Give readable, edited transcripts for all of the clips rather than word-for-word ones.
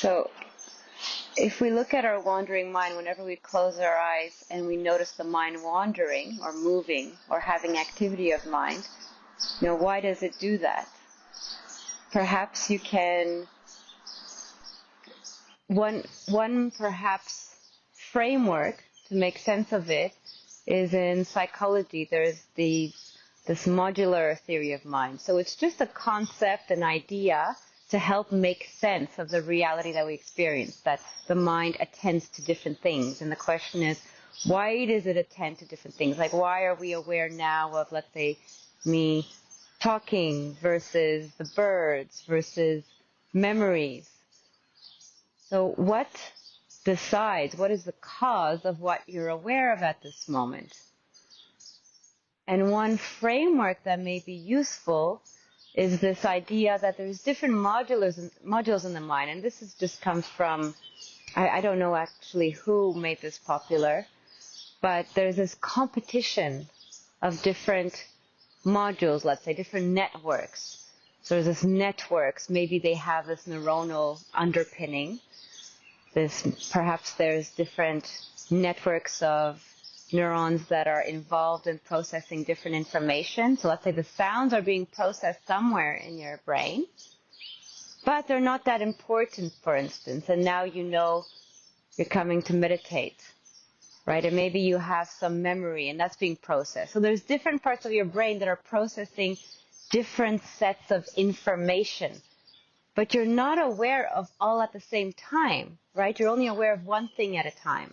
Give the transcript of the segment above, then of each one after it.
So if we look at our wandering mind, whenever we close our eyes and we notice the mind wandering or moving or having activity of mind, why does it do that? Perhaps you can, one perhaps framework to make sense of it is in psychology. There's this modular theory of mind. So it's just a concept, an idea to help make sense of the reality that we experience, that the mind attends to different things. And the question is, why does it attend to different things? Like, why are we aware now of, let's say, me talking versus the birds versus memories? So what decides, what is the cause of what you're aware of at this moment? And one framework that may be useful is this idea that there's different modules in the mind. And this has just come from, I don't know actually who made this popular, but there's this competition of different modules, let's say, different networks. So there's this networks, maybe they have this neuronal underpinning. Perhaps there's different networks of neurons that are involved in processing different information. So let's say the sounds are being processed somewhere in your brain, but they're not that important, for instance. And now you're coming to meditate, right? And maybe you have some memory and that's being processed. So there's different parts of your brain that are processing different sets of information, but you're not aware of all at the same time, right? You're only aware of one thing at a time.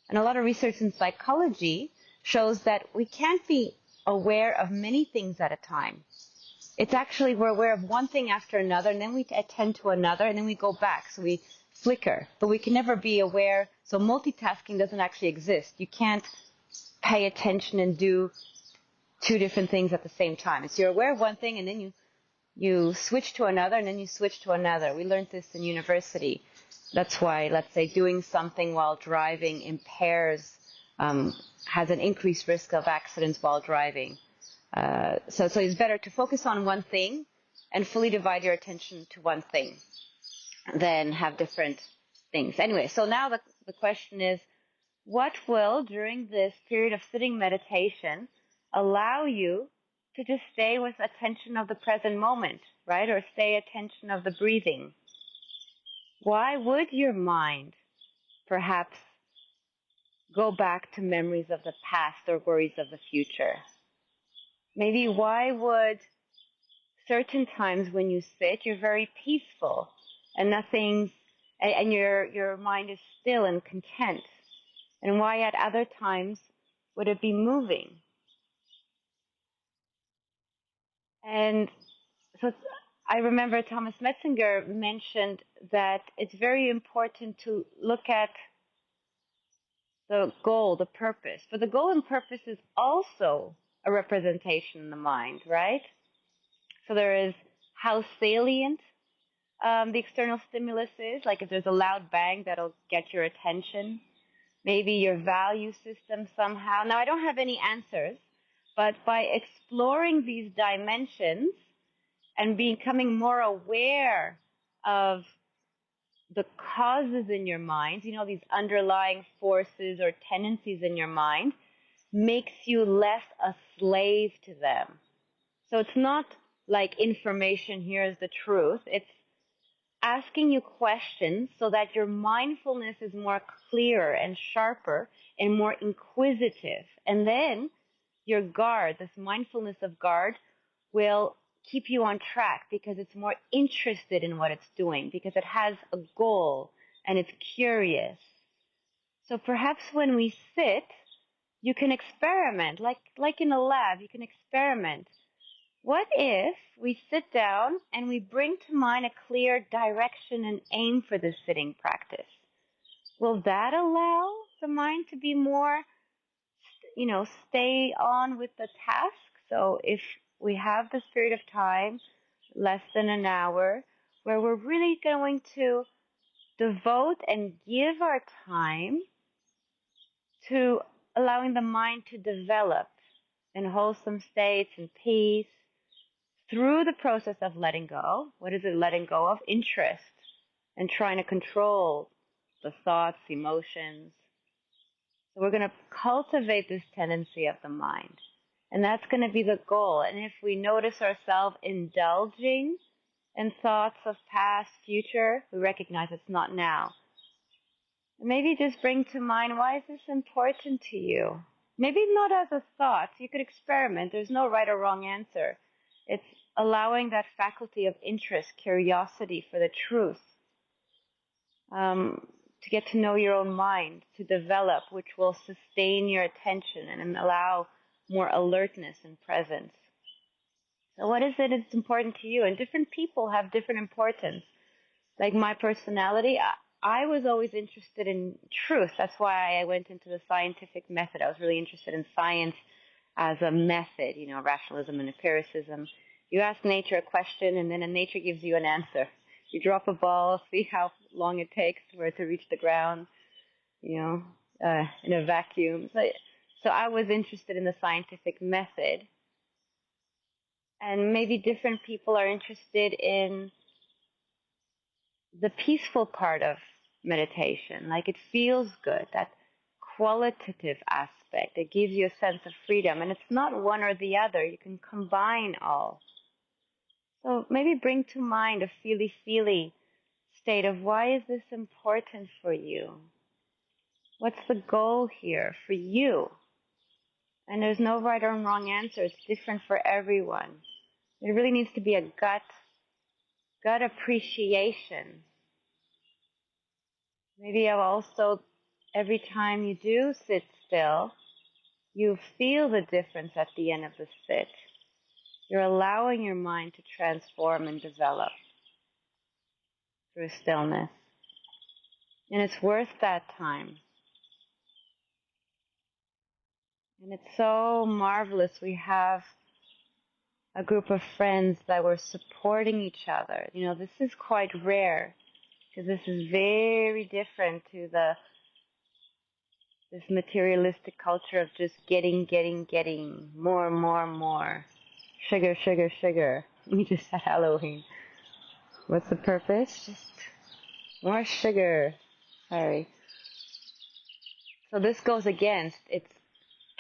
And a lot of research in psychology shows that we can't be aware of many things at a time. It's actually we're aware of one thing after another, and then we attend to another, and then we go back. So we flicker. But we can never be aware. So multitasking doesn't actually exist. You can't pay attention and do two different things at the same time. It's you're aware of one thing, and then you switch to another, and then you switch to another. We learned this in university. That's why, let's say, doing something while driving impairs, has an increased risk of accidents while driving. So it's better to focus on one thing and fully divide your attention to one thing than have different things. Anyway, so now the question is, what will, during this period of sitting meditation, allow you to just stay with attention of the present moment, right? Or stay attention of the breathing? Why would your mind perhaps go back to memories of the past or worries of the future? Maybe why would certain times when you sit, you're very peaceful and and your mind is still and content? And why at other times would it be moving? And so I remember Thomas Metzinger mentioned that it's very important to look at the goal, the purpose. But the goal and purpose is also a representation in the mind, right? So there is how salient the external stimulus is. Like if there's a loud bang, that'll get your attention. Maybe your value system somehow. Now, I don't have any answers, but by exploring these dimensions and becoming more aware of the causes in your mind, these underlying forces or tendencies in your mind, makes you less a slave to them. So it's not like information, here's the truth. It's asking you questions so that your mindfulness is more clear and sharper and more inquisitive. And then your guard, this mindfulness of guard, will keep you on track because it's more interested in what it's doing, because it has a goal and it's curious. So perhaps when we sit, you can experiment, like in a lab, you can experiment. What if we sit down and we bring to mind a clear direction and aim for this sitting practice? Will that allow the mind to be more, stay on with the task? So if we have this period of time, less than an hour, where we're really going to devote and give our time to allowing the mind to develop in wholesome states and peace through the process of letting go. What is it letting go of? Interest. and trying to control the thoughts, emotions. So we're going to cultivate this tendency of the mind. And that's going to be the goal. And if we notice ourselves indulging in thoughts of past, future, we recognize it's not now. And maybe just bring to mind, why is this important to you? Maybe not as a thought. You could experiment. There's no right or wrong answer. It's allowing that faculty of interest, curiosity for the truth, to get to know your own mind, to develop, which will sustain your attention and allow more alertness and presence. So what is it that's important to you? And different people have different importance. Like my personality, I was always interested in truth. That's why I went into the scientific method. I was really interested in science as a method, rationalism and empiricism. You ask nature a question, and then nature gives you an answer. You drop a ball, see how long it takes for it to reach the ground, in a vacuum. So I was interested in the scientific method. And maybe different people are interested in the peaceful part of meditation. Like, it feels good, that qualitative aspect. It gives you a sense of freedom. And it's not one or the other. You can combine all. So maybe bring to mind a feely-feely state of, why is this important for you? What's the goal here for you? And there's no right or wrong answer. It's different for everyone. There really needs to be a gut appreciation. Maybe also, every time you do sit still, you feel the difference at the end of the sit. You're allowing your mind to transform and develop through stillness. And it's worth that time. And it's so marvelous. We have a group of friends that were supporting each other. This is quite rare, because this is very different to this materialistic culture of just getting, more. Sugar, sugar, sugar. We just had Halloween. What's the purpose? Just more sugar. Sorry. So this goes against, it's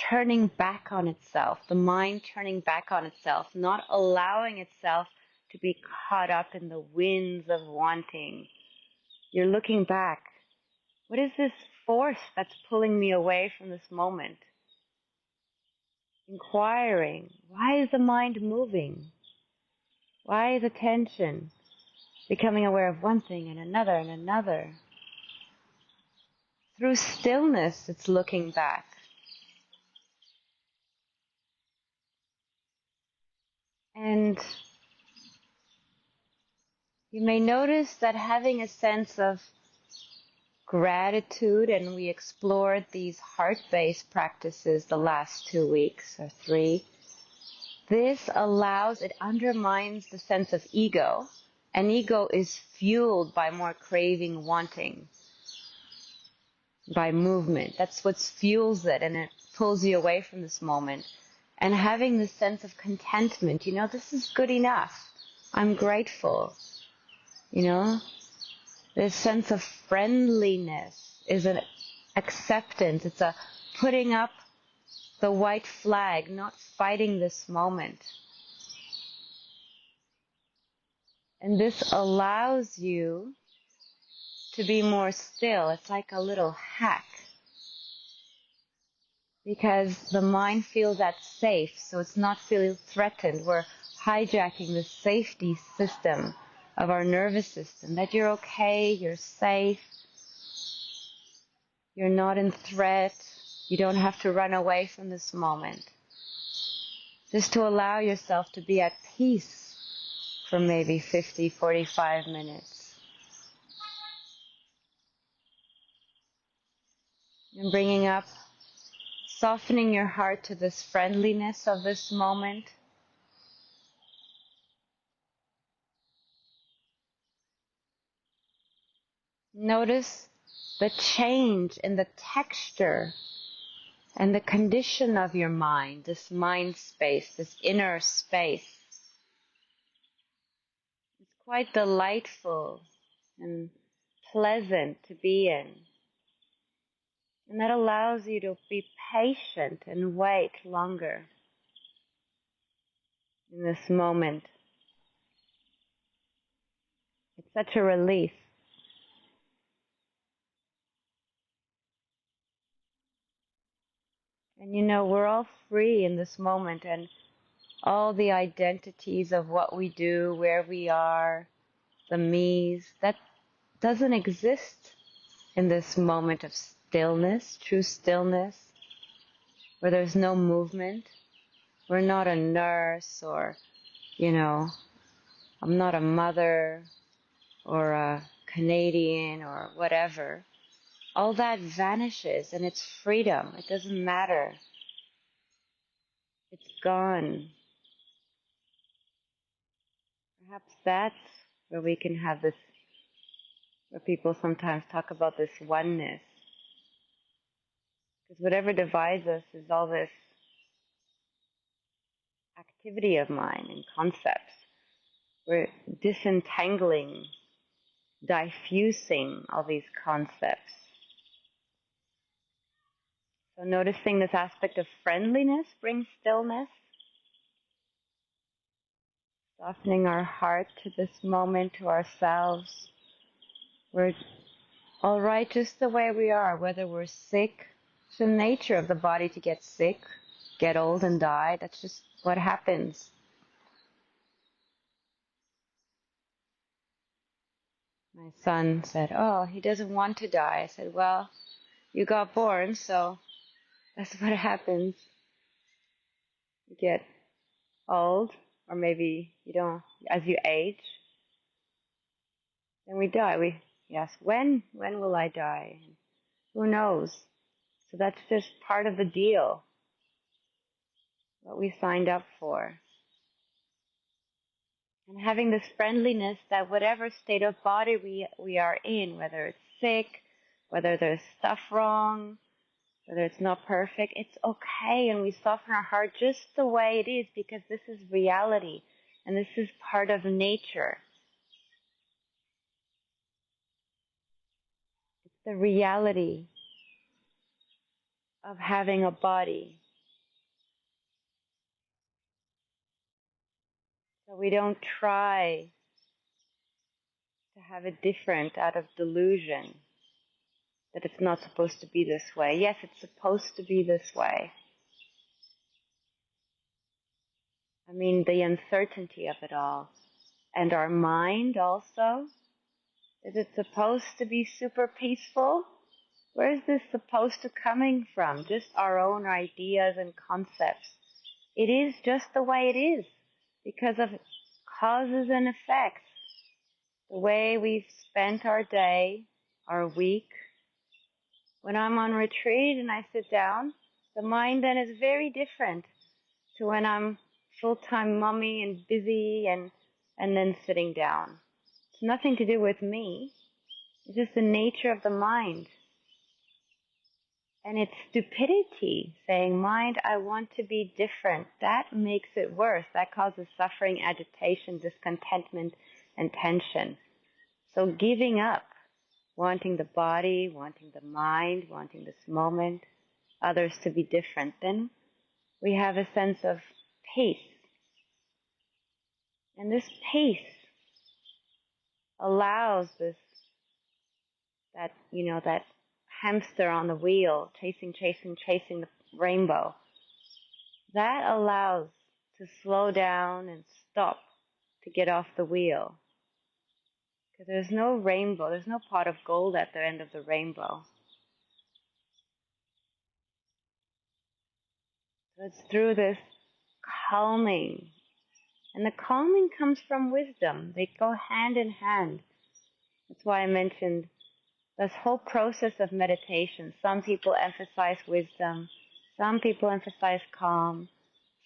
turning back on itself, the mind turning back on itself, not allowing itself to be caught up in the winds of wanting. You're looking back. What is this force that's pulling me away from this moment? Inquiring, why is the mind moving? Why is attention becoming aware of one thing and another and another? Through stillness, it's looking back. And you may notice that having a sense of gratitude, and we explored these heart-based practices the last 2 weeks or 3, this allows, it undermines the sense of ego, and ego is fueled by more craving, wanting, by movement. That's what fuels it, and it pulls you away from this moment. And having this sense of contentment, this is good enough. I'm grateful. This sense of friendliness is an acceptance. It's a putting up the white flag, not fighting this moment. And this allows you to be more still. It's like a little hack, because the mind feels that's safe, so it's not feeling threatened. We're hijacking the safety system of our nervous system, that you're okay, you're safe, you're not in threat, you don't have to run away from this moment. Just to allow yourself to be at peace for maybe 50, 45 minutes. And bringing up, softening your heart to this friendliness of this moment. Notice the change in the texture and the condition of your mind, this mind space, this inner space. It's quite delightful and pleasant to be in. And that allows you to be patient and wait longer in this moment. It's such a relief. And we're all free in this moment, and all the identities of what we do, where we are, the me's, that doesn't exist in this moment of stillness, true stillness, where there's no movement. We're not a nurse, or, I'm not a mother or a Canadian or whatever. All that vanishes, and it's freedom. It doesn't matter. It's gone. Perhaps that's where we can have this, where people sometimes talk about this oneness. Because whatever divides us is all this activity of mind and concepts. We're disentangling, diffusing all these concepts. So noticing this aspect of friendliness brings stillness. Softening our heart to this moment, to ourselves. We're all right just the way we are, whether we're sick. It's the nature of the body to get sick, get old and die. That's just what happens. My son said, "Oh, he doesn't want to die." I said, "Well, you got born, so that's what happens. You get old, or maybe you don't, as you age, then we die." He asked, when will I die? Who knows? So that's just part of the deal, what we signed up for. And having this friendliness that whatever state of body we are in, whether it's sick, whether there's stuff wrong, whether it's not perfect, it's okay. And we soften our heart just the way it is, because this is reality and this is part of nature. It's the reality of having a body. So we don't try to have it different out of delusion that it's not supposed to be this way. Yes, it's supposed to be this way. I mean, the uncertainty of it all. And our mind also. Is it supposed to be super peaceful? Where is this supposed to coming from? Just our own ideas and concepts. It is just the way it is because of causes and effects. The way we've spent our day, our week. When I'm on retreat and I sit down, the mind then is very different to when I'm full-time mommy and busy and then sitting down. It's nothing to do with me. It's just the nature of the mind. And it's stupidity, saying, mind, I want to be different. That makes it worse. That causes suffering, agitation, discontentment, and tension. So giving up, wanting the body, wanting the mind, wanting this moment, others to be different, then we have a sense of peace. And this peace allows that hamster on the wheel, chasing the rainbow. That allows to slow down and stop to get off the wheel. Because there's no rainbow, there's no pot of gold at the end of the rainbow. So it's through this calming. And the calming comes from wisdom. They go hand in hand. That's why I mentioned this whole process of meditation. Some people emphasize wisdom. Some people emphasize calm.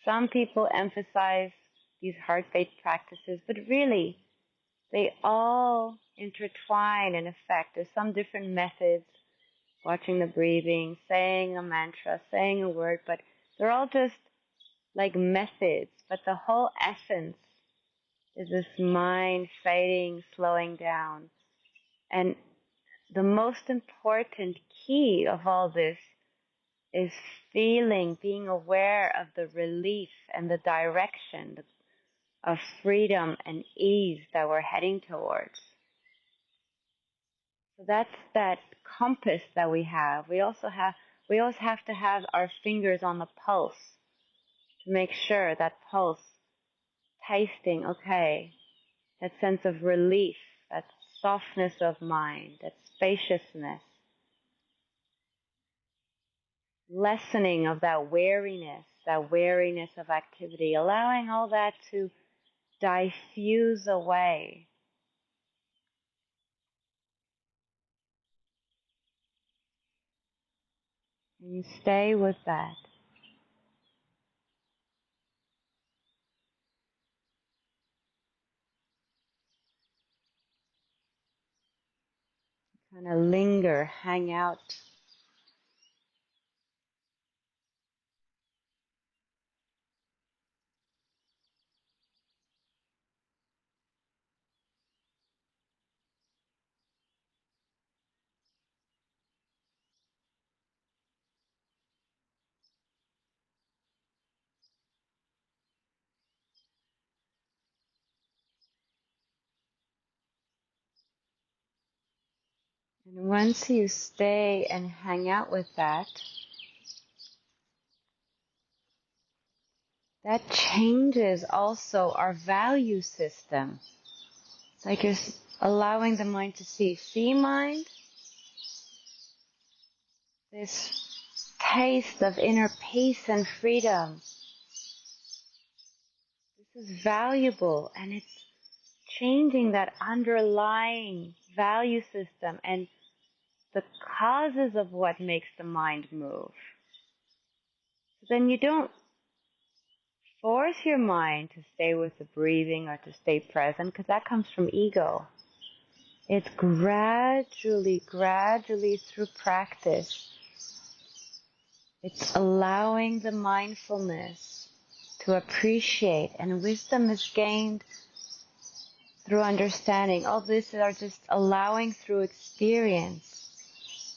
Some people emphasize these heart-based practices. But really, they all intertwine in effect. There's some different methods, watching the breathing, saying a mantra, saying a word, but they're all just like methods. But the whole essence is this mind fading, slowing down. And the most important key of all this is feeling, being aware of the relief and the direction of freedom and ease that we're heading towards. So that's that compass that we have. We always have to have our fingers on the pulse to make sure that pulse tasting, okay, that sense of relief, that softness of mind, that spaciousness, lessening of that wariness of activity, allowing all that to diffuse away. And you stay with that. Kind of linger, hang out. And once you stay and hang out with that, that changes also our value system. It's like you're allowing the mind to see mind, this taste of inner peace and freedom. This is valuable, and it's changing that underlying value system and the causes of what makes the mind move. So then you don't force your mind to stay with the breathing or to stay present, because that comes from ego. It's gradually through practice. It's allowing the mindfulness to appreciate, and wisdom is gained through understanding. All this are just allowing through experience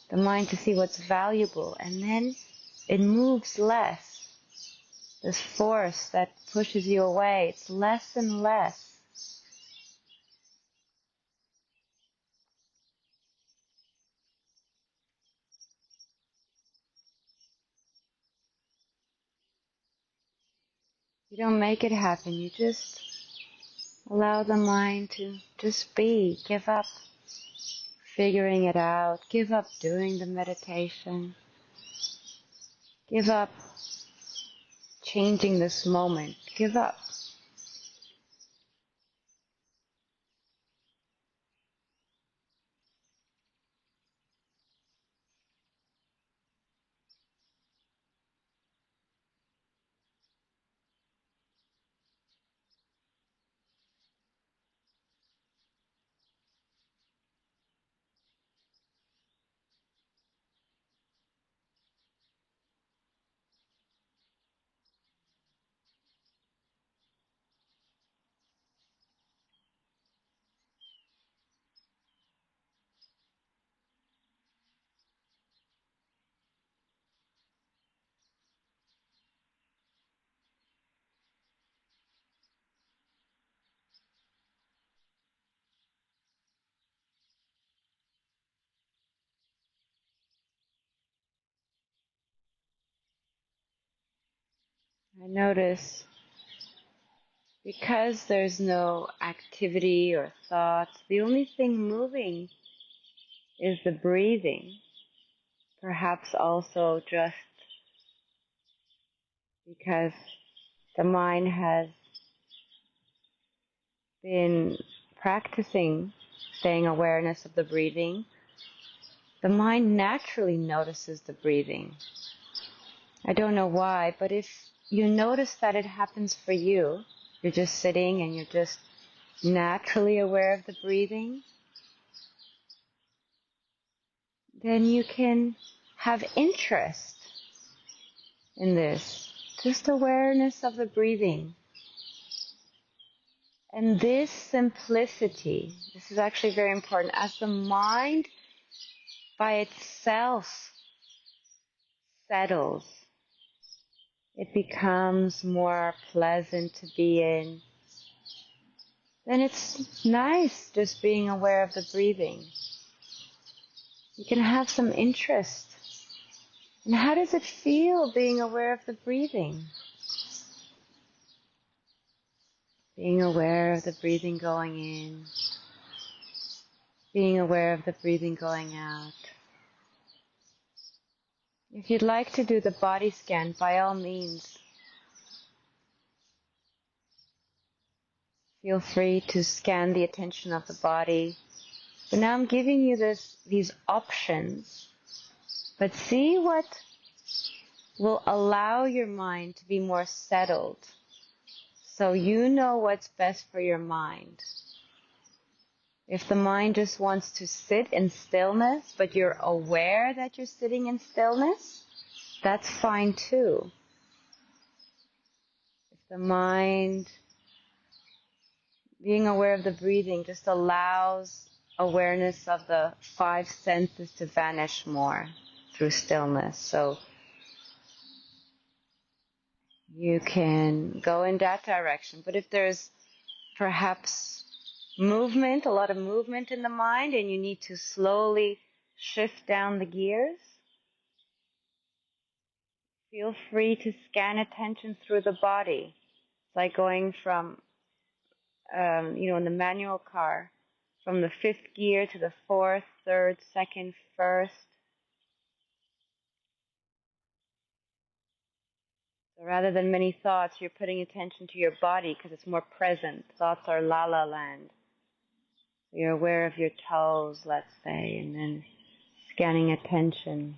the mind to see what's valuable, and then it moves less. This force that pushes you away, it's less and less. You don't make it happen, you just allow the mind to just be, give up figuring it out, give up doing the meditation, give up changing this moment, give up. I notice because there's no activity or thoughts, the only thing moving is the breathing. Perhaps also just because the mind has been practicing staying awareness of the breathing, the mind naturally notices the breathing. I don't know why, but if you notice that it happens for you, you're just sitting and you're just naturally aware of the breathing, then you can have interest in this, just awareness of the breathing. And this simplicity, this is actually very important. As the mind by itself settles. It becomes more pleasant to be in. Then it's nice just being aware of the breathing. You can have some interest. And how does it feel being aware of the breathing? Being aware of the breathing going in. Being aware of the breathing going out. If you'd like to do the body scan, by all means, feel free to scan the attention of the body. But now I'm giving you these options. But see what will allow your mind to be more settled, so you know what's best for your mind. If the mind just wants to sit in stillness, but you're aware that you're sitting in stillness, that's fine too. If the mind, being aware of the breathing, just allows awareness of the five senses to vanish more through stillness. So you can go in that direction. But if there's perhaps movement, a lot of movement in the mind, and you need to slowly shift down the gears, feel free to scan attention through the body. It's like going from, in the manual car, from the fifth gear to the fourth, third, second, first. So rather than many thoughts, you're putting attention to your body because it's more present. Thoughts are la-la land. You're aware of your toes, let's say, and then scanning attention.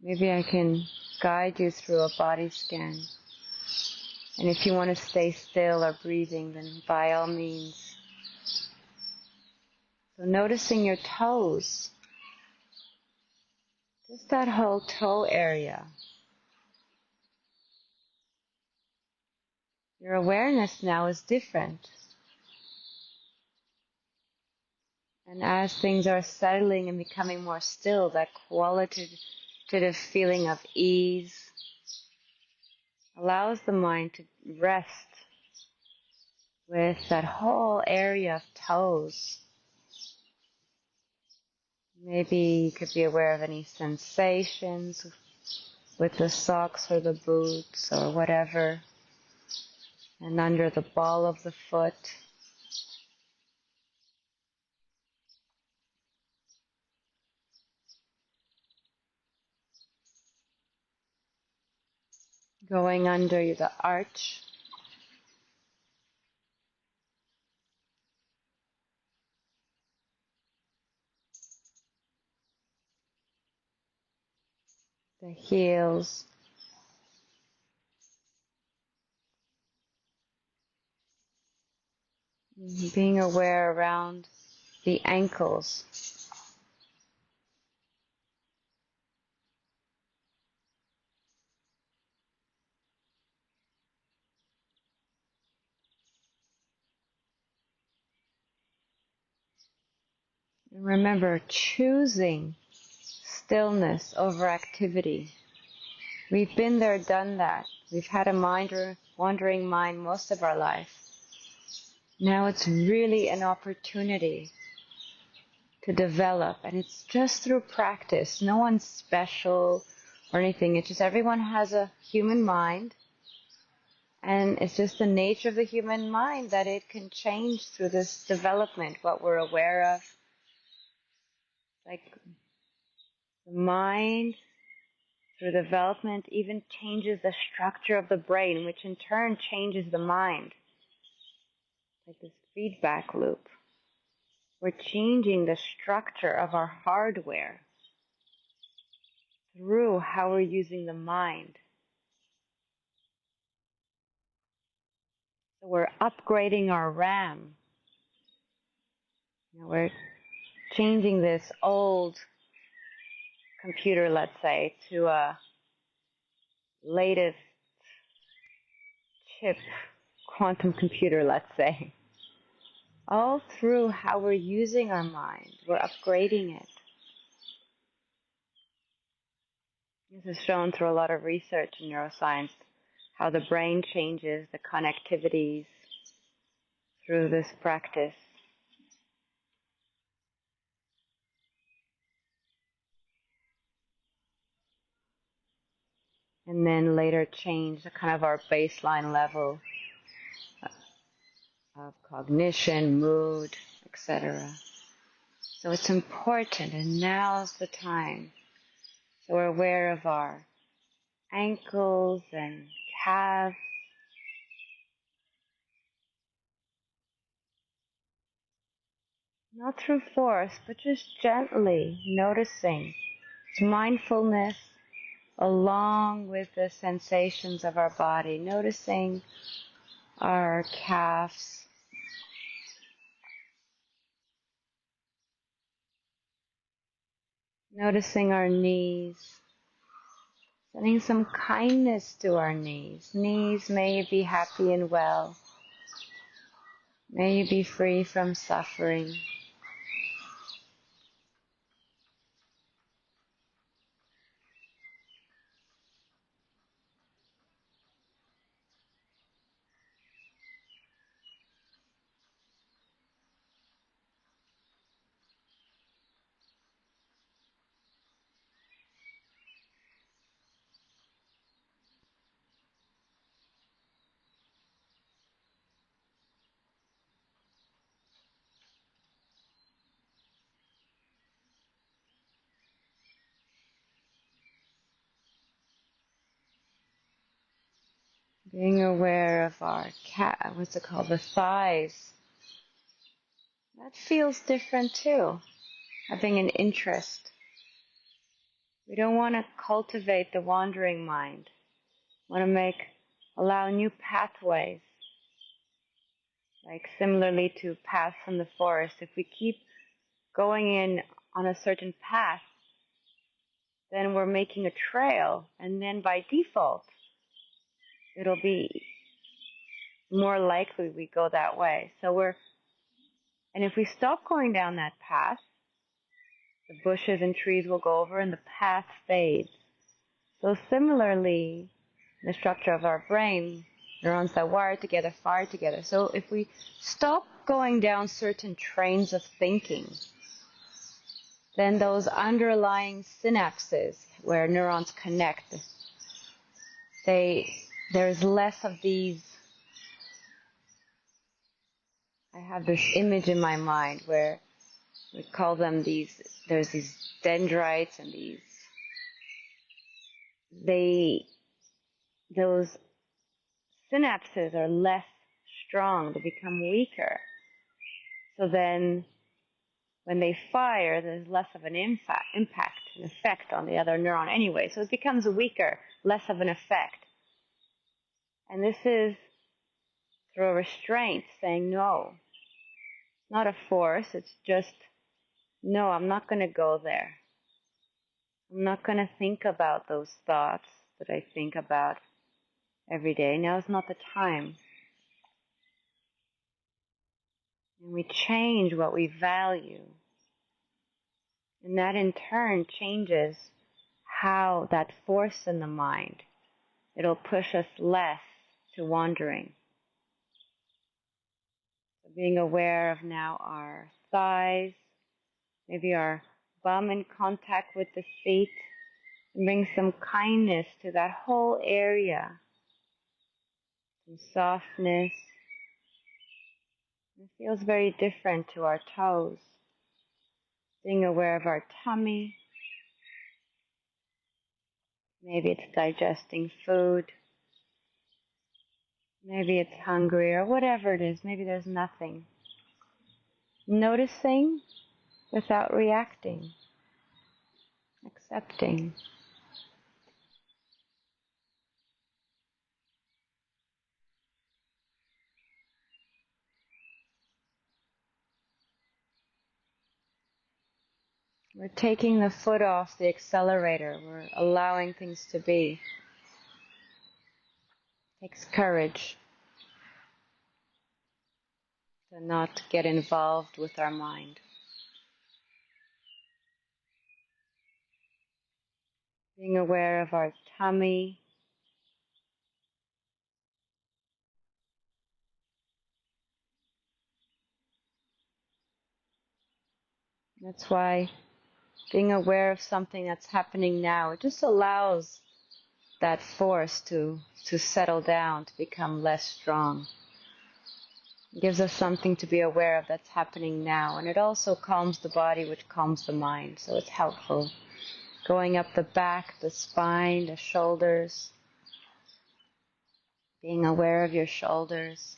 Maybe I can guide you through a body scan. And if you want to stay still or breathing, then by all means. So noticing your toes, just that whole toe area. Your awareness now is different. And as things are settling and becoming more still, that qualitative feeling of ease allows the mind to rest with that whole area of toes. Maybe you could be aware of any sensations with the socks or the boots or whatever, and under the ball of the foot. Going under the arch. The heels. Being aware around the ankles. And remember, choosing stillness over activity. We've been there, done that. We've had a wandering mind most of our life. Now it's really an opportunity to develop, and it's just through practice. No one's special or anything. It's just everyone has a human mind, and it's just the nature of the human mind that it can change through this development, what we're aware of. Like the mind, through development, even changes the structure of the brain, which in turn changes the mind. Like this feedback loop. We're changing the structure of our hardware through how we're using the mind. So we're upgrading our RAM. We're changing this old computer, let's say, to a latest chip quantum computer, let's say. All through how we're using our mind, we're upgrading it. This is shown through a lot of research in neuroscience, how the brain changes, the connectivities through this practice. And then later change the kind of our baseline level of cognition, mood, etc. So it's important, and now's the time. So we're aware of our ankles and calves. Not through force, but just gently noticing. It's mindfulness along with the sensations of our body, noticing our calves, noticing our knees, sending some kindness to our knees. Knees, may you be happy and well. May you be free from suffering. Being aware of our what's it called, the thighs. That feels different too, having an interest. We don't want to cultivate the wandering mind. We want to allow new pathways. Like similarly to paths from the forest, if we keep going in on a certain path, then we're making a trail, and then by default, it'll be more likely we go that way. And if we stop going down that path, the bushes and trees will go over and the path fades. So similarly, the structure of our brain, neurons that wire together, fire together. So if we stop going down certain trains of thinking, then those underlying synapses where neurons connect, there's less of these. I have this image in my mind where we call them there's these dendrites and those synapses are less strong, they become weaker. So then when they fire, there's less of an impact, an effect on the other neuron anyway. So it becomes weaker, less of an effect. And this is through a restraint, saying no. It's not a force, it's just, no, I'm not going to go there. I'm not going to think about those thoughts that I think about every day. Now is not the time. And we change what we value. And that in turn changes how that force in the mind, it'll push us less to wandering. So being aware of now our thighs, maybe our bum in contact with the seat, and bring some kindness to that whole area, some softness. It feels very different to our toes. Being aware of our tummy. Maybe it's digesting food. Maybe it's hungry or whatever it is. Maybe there's nothing. Noticing without reacting. Accepting. We're taking the foot off the accelerator. We're allowing things to be. Takes courage to not get involved with our mind. Being aware of our tummy. That's why being aware of something that's happening now, it just allows that force to settle down, to become less strong. It gives us something to be aware of that's happening now. And it also calms the body, which calms the mind. So it's helpful. Going up the back, the spine, the shoulders. Being aware of your shoulders.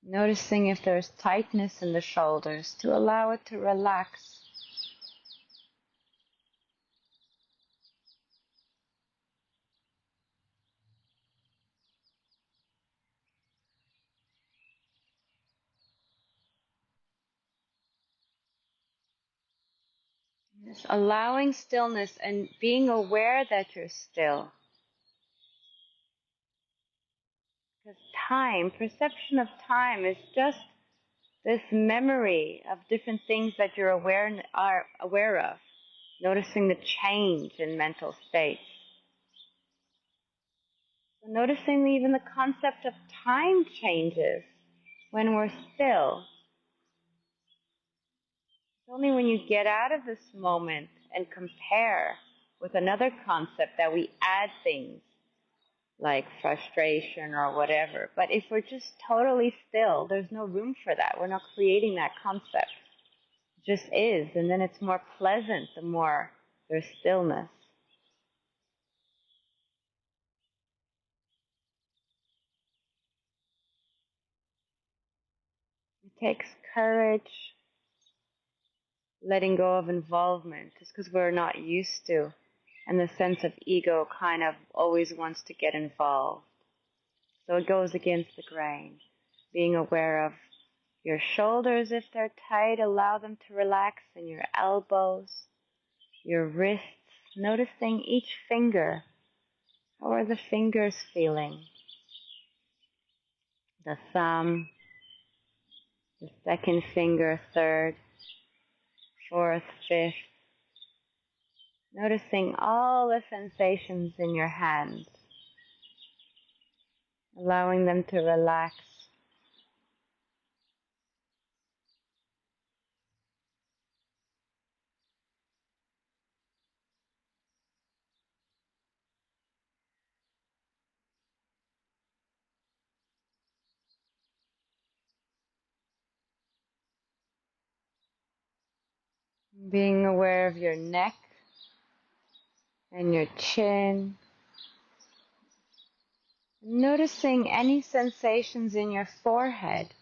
Noticing if there's tightness in the shoulders to allow it to relax. Just allowing stillness and being aware that you're still. Because time, perception of time is just this memory of different things that you're are aware of. Noticing the change in mental states. So noticing even the concept of time changes when we're still. It's only when you get out of this moment and compare with another concept that we add things like frustration or whatever. But if we're just totally still, there's no room for that. We're not creating that concept. It just is. And then it's more pleasant the more there's stillness. It takes courage, letting go of involvement, just because we're not used to. And the sense of ego kind of always wants to get involved. So it goes against the grain. Being aware of your shoulders, if they're tight, allow them to relax, and your elbows, your wrists, noticing each finger. How are the fingers feeling? The thumb, the second finger, third, fourth, fifth. Noticing all the sensations in your hands, allowing them to relax. Being aware of your neck and your chin. Noticing any sensations in your forehead.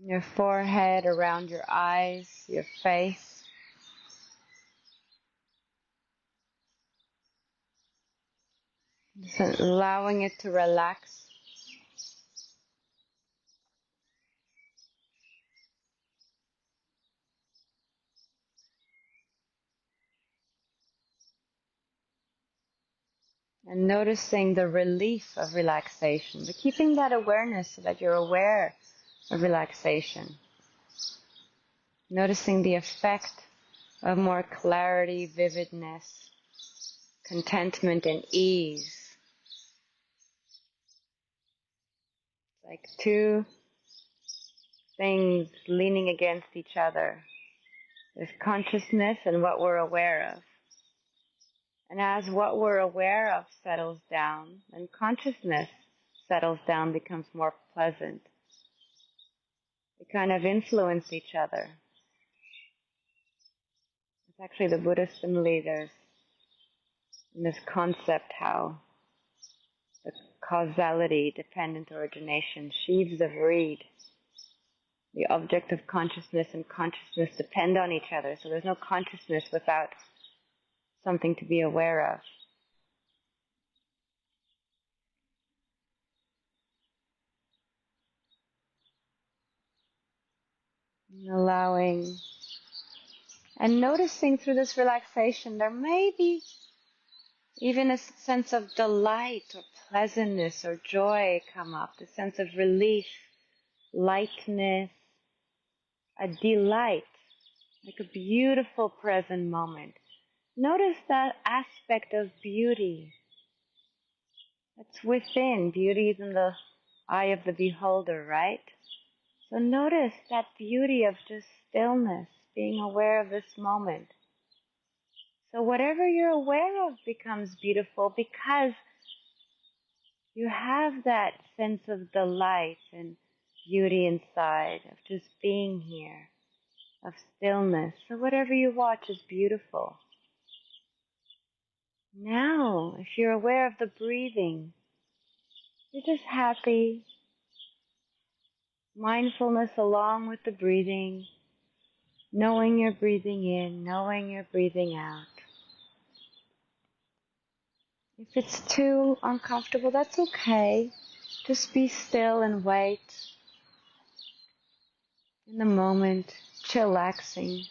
Your forehead, around your eyes, your face. Just allowing it to relax. And noticing the relief of relaxation, but keeping that awareness so that you're aware of relaxation. Noticing the effect of more clarity, vividness, contentment, and ease. It's like two things leaning against each other. There's consciousness and what we're aware of. And as what we're aware of settles down, and consciousness settles down, becomes more pleasant. They kind of influence each other. It's actually the Buddhist simile. There's in this concept how the causality, dependent origination, sheaves of reed. The object of consciousness and consciousness depend on each other, so there's no consciousness without something to be aware of. And allowing and noticing through this relaxation, there may be even a sense of delight or pleasantness or joy come up, the sense of relief, lightness, a delight, like a beautiful present moment. Notice that aspect of beauty that's within. Beauty is in the eye of the beholder, right? So notice that beauty of just stillness, being aware of this moment. So whatever you're aware of becomes beautiful because you have that sense of delight and beauty inside, of just being here, of stillness. So whatever you watch is beautiful. Now, if you're aware of the breathing, you're just happy. Mindfulness along with the breathing, knowing you're breathing in, knowing you're breathing out. If it's too uncomfortable, that's okay. Just be still and wait in the moment, chillaxing.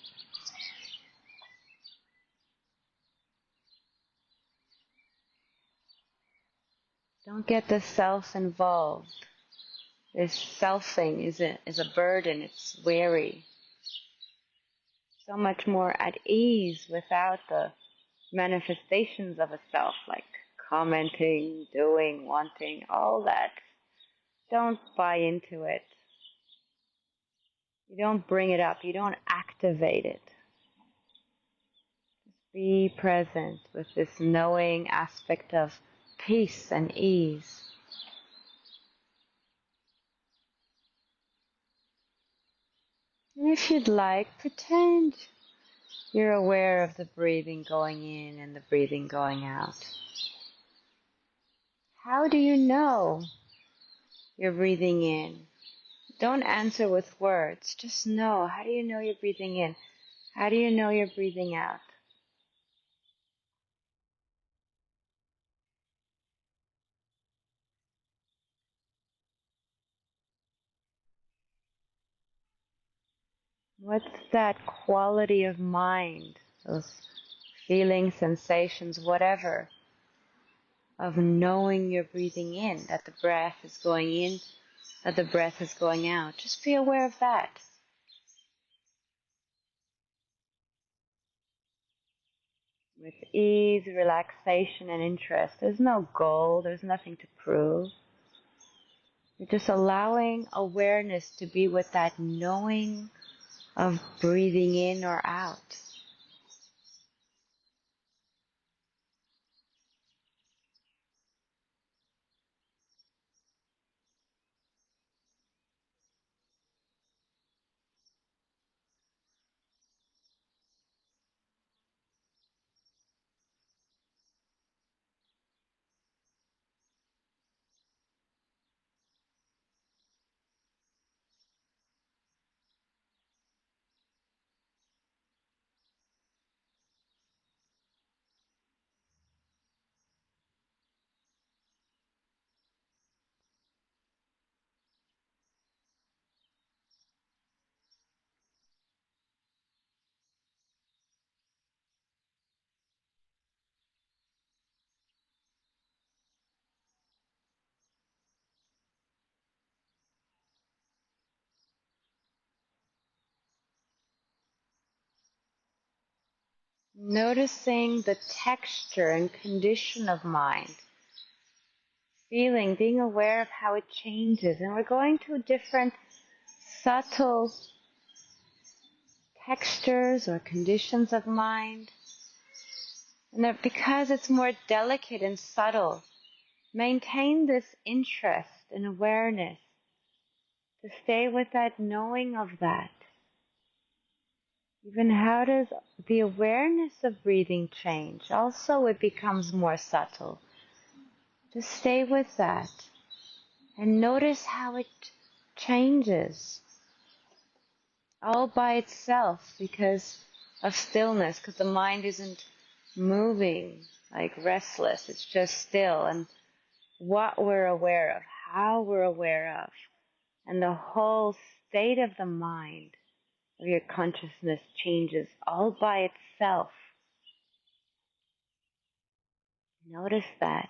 Don't get the self involved. This selfing is a burden. It's weary. So much more at ease without the manifestations of a self, like commenting, doing, wanting, all that. Don't buy into it. You don't bring it up. You don't activate it. Just be present with this knowing aspect of peace and ease. And if you'd like, pretend you're aware of the breathing going in and the breathing going out. How do you know you're breathing in? Don't answer with words. Just know. How do you know you're breathing in? How do you know you're breathing out? What's that quality of mind, those feelings, sensations, whatever, of knowing you're breathing in, that the breath is going in, that the breath is going out? Just be aware of that. With ease, relaxation, and interest. There's no goal. There's nothing to prove. You're just allowing awareness to be with that knowing of breathing in or out. Noticing the texture and condition of mind. Feeling, being aware of how it changes. And we're going to different subtle textures or conditions of mind. And that because it's more delicate and subtle, maintain this interest and awareness to stay with that knowing of that. Even how does the awareness of breathing change? Also, it becomes more subtle. Just stay with that and notice how it changes. all by itself because of stillness, because the mind isn't moving, like restless. It's just still. And what we're aware of, how we're aware of, and the whole state of the mind, of your consciousness changes all by itself. Notice that.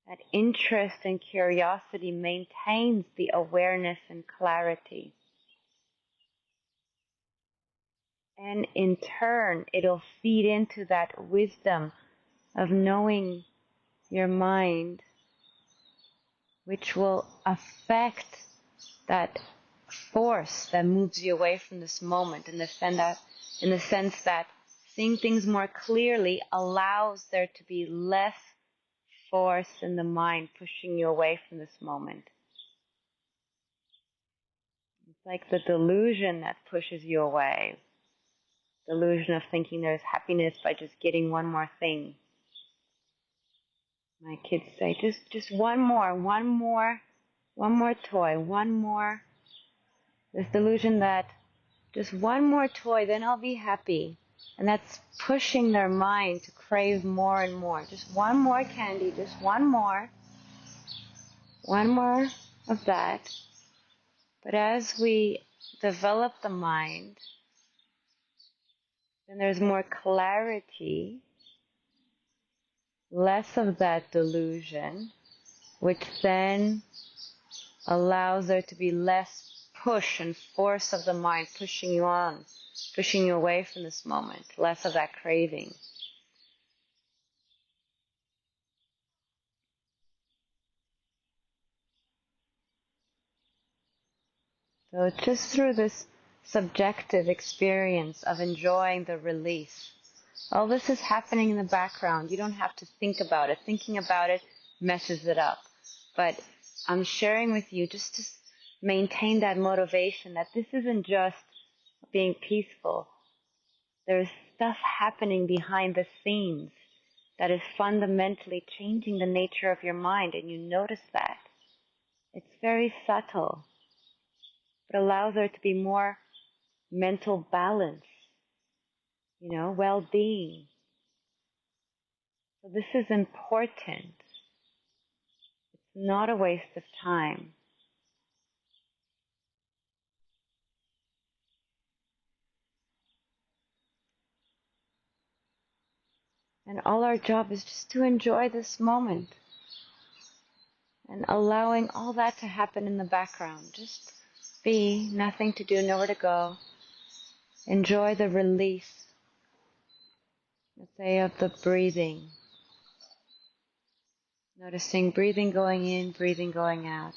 That interest and curiosity maintains the awareness and clarity. And in turn, it'll feed into that wisdom of knowing your mind, which will affect that force that moves you away from this moment in the sense that seeing things more clearly allows there to be less force in the mind pushing you away from this moment. It's like the delusion that pushes you away. Delusion of thinking there's happiness by just getting one more thing. My kids say, just one more toy, one more. This delusion that just one more toy, then I'll be happy. And that's pushing their mind to crave more and more. Just one more candy, just one more of that. But as we develop the mind, then there's more clarity, less of that delusion, which then allows there to be less push and force of the mind pushing you on, pushing you away from this moment, less of that craving. So it's just through this subjective experience of enjoying the release. All this is happening in the background. You don't have to think about it. Thinking about it messes it up. But I'm sharing with you just to maintain that motivation that this isn't just being peaceful. There's stuff happening behind the scenes that is fundamentally changing the nature of your mind, and you notice that. It's very subtle. It allows there to be more mental balance, well-being. So this is important. It's not a waste of time. And all our job is just to enjoy this moment and allowing all that to happen in the background. Just be, nothing to do, nowhere to go. Enjoy the release, let's say, of the breathing. Noticing breathing going in, breathing going out.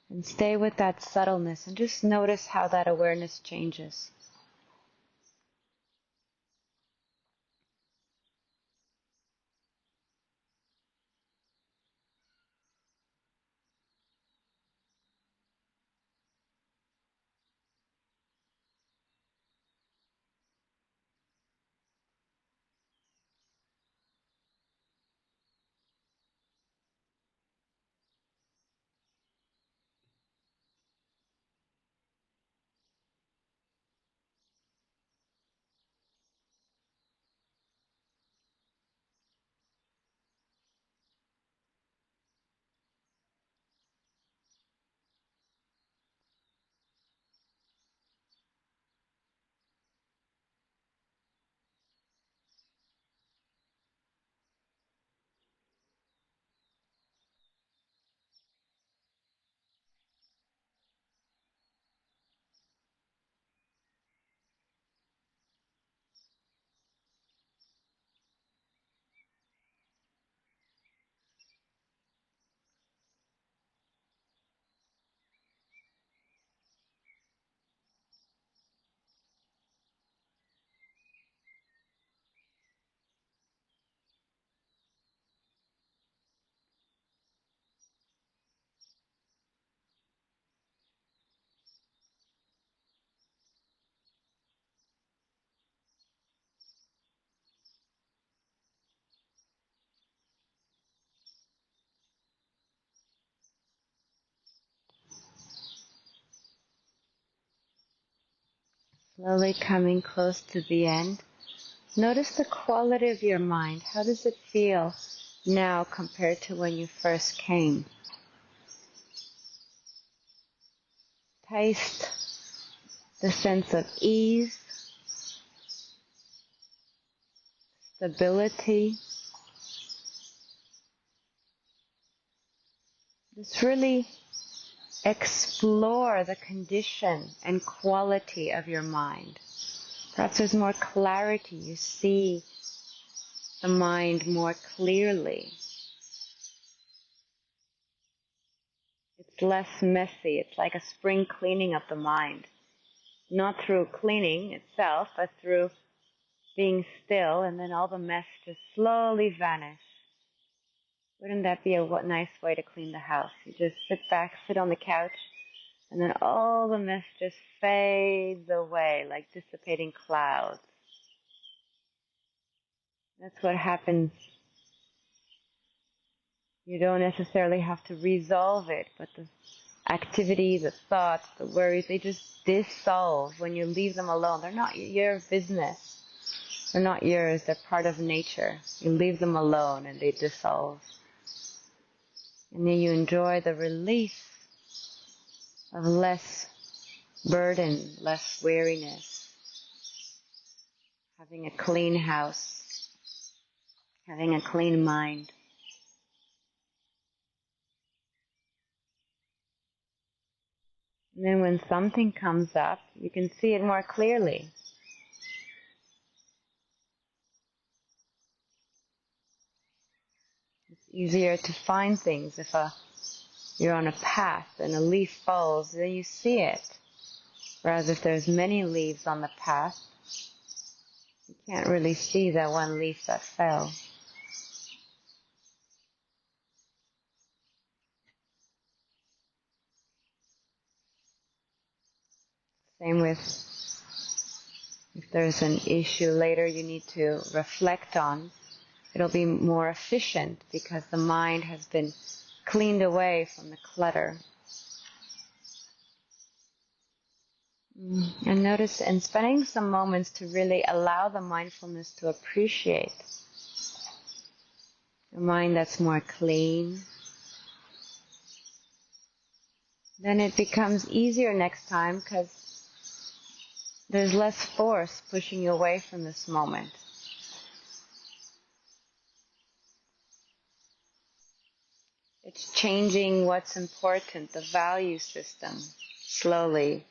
And stay with that subtleness and just notice how that awareness changes. Slowly coming close to the end. Notice the quality of your mind. How does it feel now compared to when you first came? Taste the sense of ease, stability. Just really explore the condition and quality of your mind. Perhaps there's more clarity. You see the mind more clearly. It's less messy. It's like a spring cleaning of the mind. Not through cleaning itself, but through being still, and then all the mess just slowly vanish. Wouldn't that be a nice way to clean the house? You just sit back, sit on the couch, and then all the mess just fades away like dissipating clouds. That's what happens. You don't necessarily have to resolve it, but the activity, the thoughts, the worries, they just dissolve when you leave them alone. They're not your business. They're not yours. They're part of nature. You leave them alone and they dissolve. And then you enjoy the release of less burden, less weariness. Having a clean house. Having a clean mind. And then when something comes up, you can see it more clearly. It's easier to find things if you're on a path and a leaf falls, then you see it. Whereas if there's many leaves on the path, you can't really see that one leaf that fell. Same with if there's an issue later you need to reflect on, it'll be more efficient because the mind has been cleaned away from the clutter. And notice, and spending some moments to really allow the mindfulness to appreciate a mind that's more clean, then it becomes easier next time because there's less force pushing you away from this moment. It's changing what's important, the value system, slowly.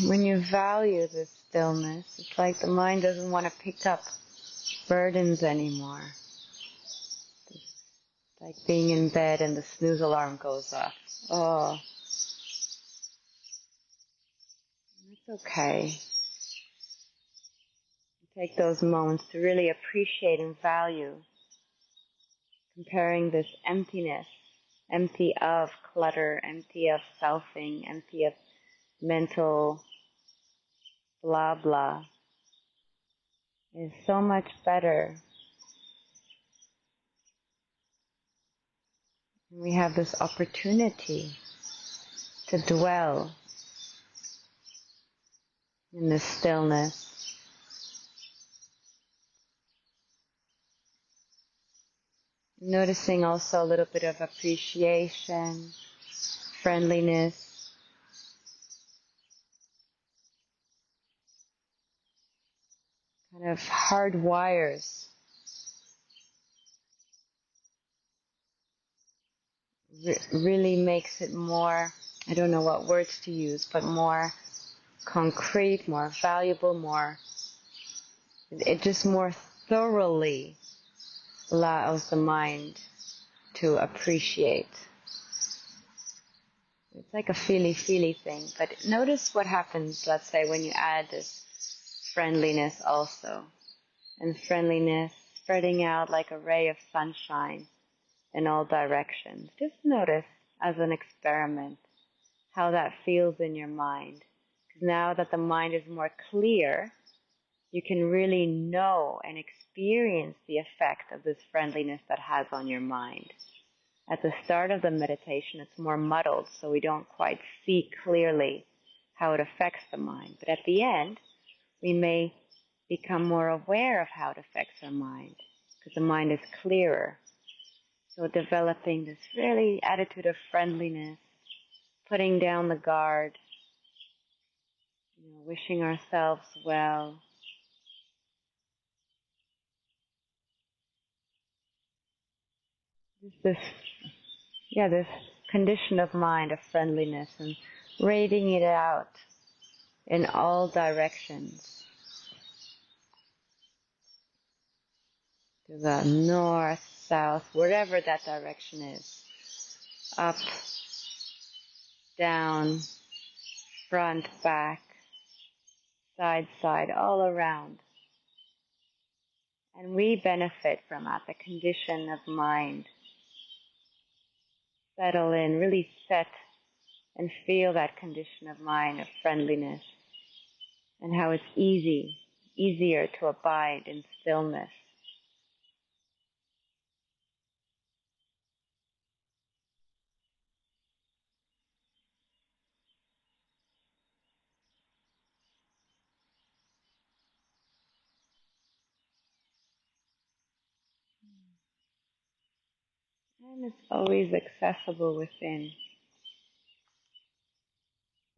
When you value this stillness, it's like the mind doesn't want to pick up burdens anymore. It's like being in bed and the snooze alarm goes off. Oh, it's okay. Take those moments to really appreciate and value, comparing this emptiness, empty of clutter, empty of selfing, empty of mental blah blah, is so much better. We have this opportunity to dwell in this stillness. Noticing also a little bit of appreciation, friendliness. Kind of hardwires really makes it more, I don't know what words to use, but more concrete, more valuable, it just more thoroughly allows the mind to appreciate. It's like a feely thing, but notice what happens, let's say, when you add this friendliness also. And friendliness spreading out like a ray of sunshine in all directions. Just notice as an experiment how that feels in your mind. Because now that the mind is more clear, you can really know and experience the effect of this friendliness that has on your mind. At the start of the meditation, it's more muddled, so we don't quite see clearly how it affects the mind. But at the end, we may become more aware of how it affects our mind, because the mind is clearer. So developing this really attitude of friendliness, putting down the guard, wishing ourselves well. This, this condition of mind of friendliness and radiating it out in all directions. To the north, south, wherever that direction is. Up, down, front, back, side, all around. And we benefit from that, the condition of mind. Settle in, really set and feel that condition of mind of friendliness and how it's easier to abide in stillness. And it's always accessible within.